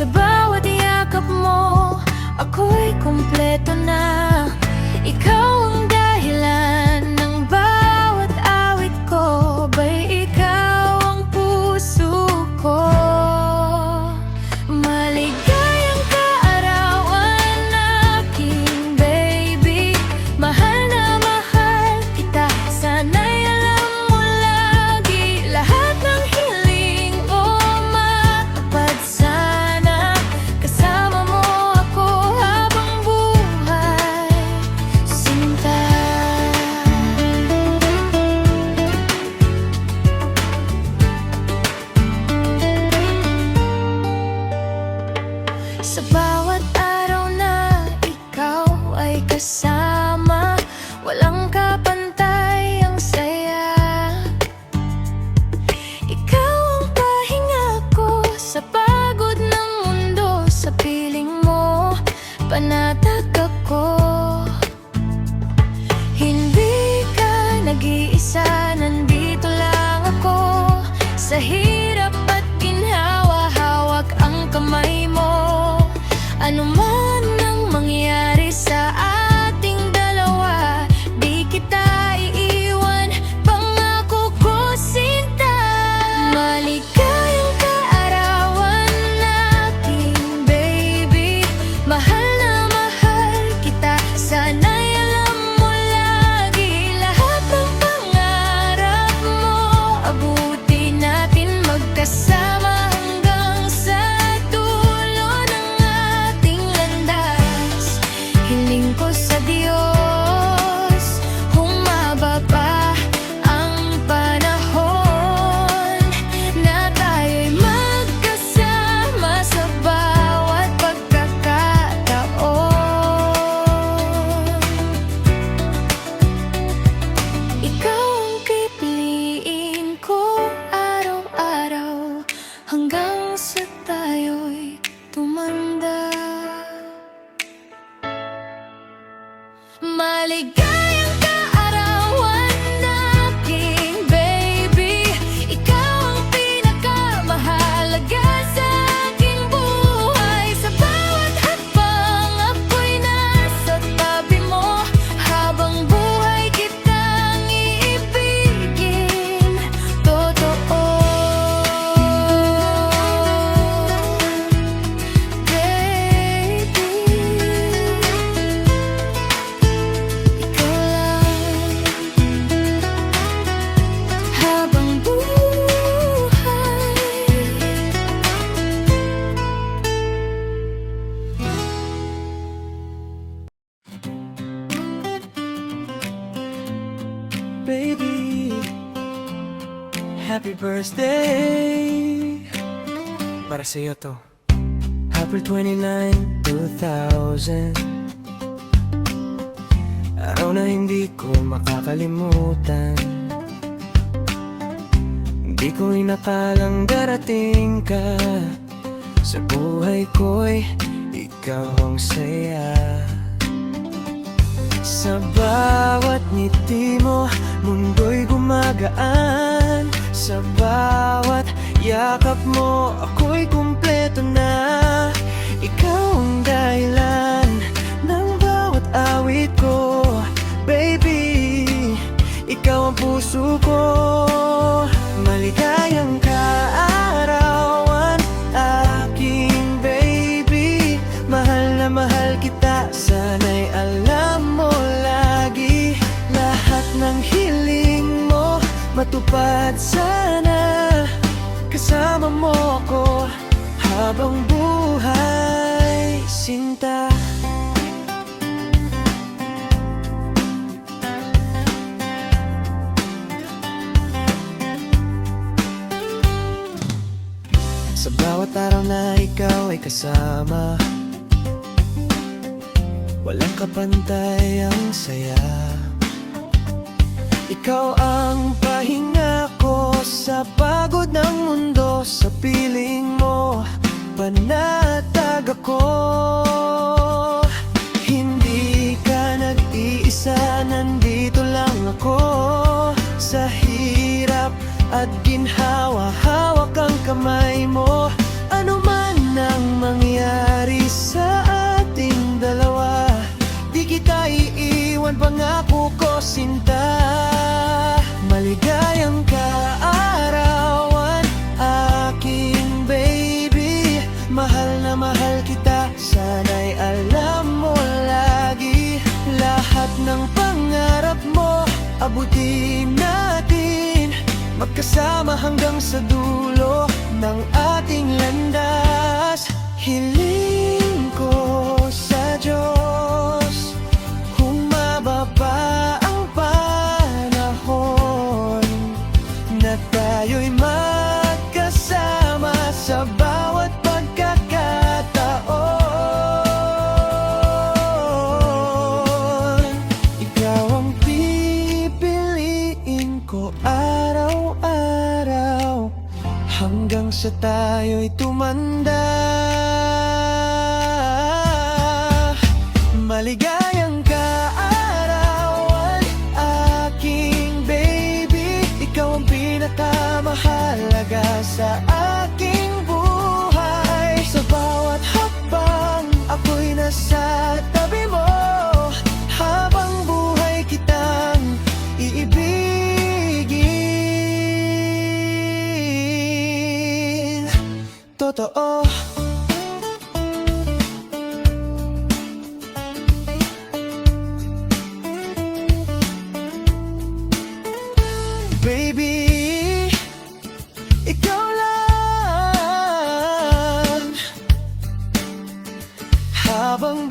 Sa bawat yakap mo, ako'y kumpleto na. Ikaw ang dahilan ng bawat awit ko, bay ikaw ang puso ko. Maligayang kaarawan aking baby, mahal na mahal kita. Sana'y alam mo lagi, lahat ng hiling mo matupad sana. Kasama mo ako habang buhay, sinta. Sa bawat araw na ikaw ay kasama, walang kapantay ang saya. Ikaw ang pahinga ko sa pagod ng mundo, sa piling mo panatag ako. Hindi ka nag-iisa, nandito lang ako. Sa hirap at ginhawa, hawak ang kamay mo. Ano man ang mangyari sa ating dalawa, di kita iiwan, pangako ko sinta. Maligayang kaarawan aking baby, mahal na mahal kita. Sana'y alam mo lagi, lahat ng pangarap mo abuti natin magkasama hanggang sa dulo ng ating landas. Hiling ko sa Diyos, humaba pa ang panahon, na tayo'y magkasama sa bawat pagkakataon. Ikaw ang pipiliin ko araw-araw, hanggang sa tayo'y tumanda. Maligayang kaarawan aking baby, ikaw ang pinakamahalaga sa aking buhay. Sa bawat hakbang ako'y nasa tabi mo, habang buhay kitang iibigin, totoo. Baby, ikaw lang habang buhay. Baby, happy birthday. Para sa'yo to. April 29, 2000. Araw na hindi ko makakalimutan. Hindi ko inakalang darating ka. Sa buhay ko'y ikaw ang saya. Sa bawat ngiti mo, mundo'y gumagaan. Sa bawat yakap mo, ako'y kumpleto na. Ikaw ang dahilan ng bawat awit ko. Baby, ikaw ang puso ko. Maligayang kaarawan aking baby, mahal na mahal kita. Sana'y alam mo lagi, lahat ng hiling mo matupad sana. Kasama mo ako habang buhay, sinta. Sa bawat araw na ikaw ay kasama, walang kapantay ang saya. Ikaw ang pahinga ko sa pagod ng mundo, sa piling mo panatag ako. Hindi ka nag-iisa, nandito lang ako. Sa hirap at ginhawa, hawak ang kamay mo. Ano man ang Aabutin natin magkasama hanggang sa dulo ng ating landas. Hiling ko sa Diyos, humababa ang panahon, na tayo'y magkasama sa bawat pagkakataon. Ikaw ang pipiliin ko araw-araw, hanggang sa tayo'y tumanda. Maligayang kaarawan, aking baby. Ikaw ang pinakamahalaga sa aking buhay. Sa bawat hakbang, ako'y nasa tabi mo, habang buhay kitang iibigin. Totoo. Baby, ikaw lang habang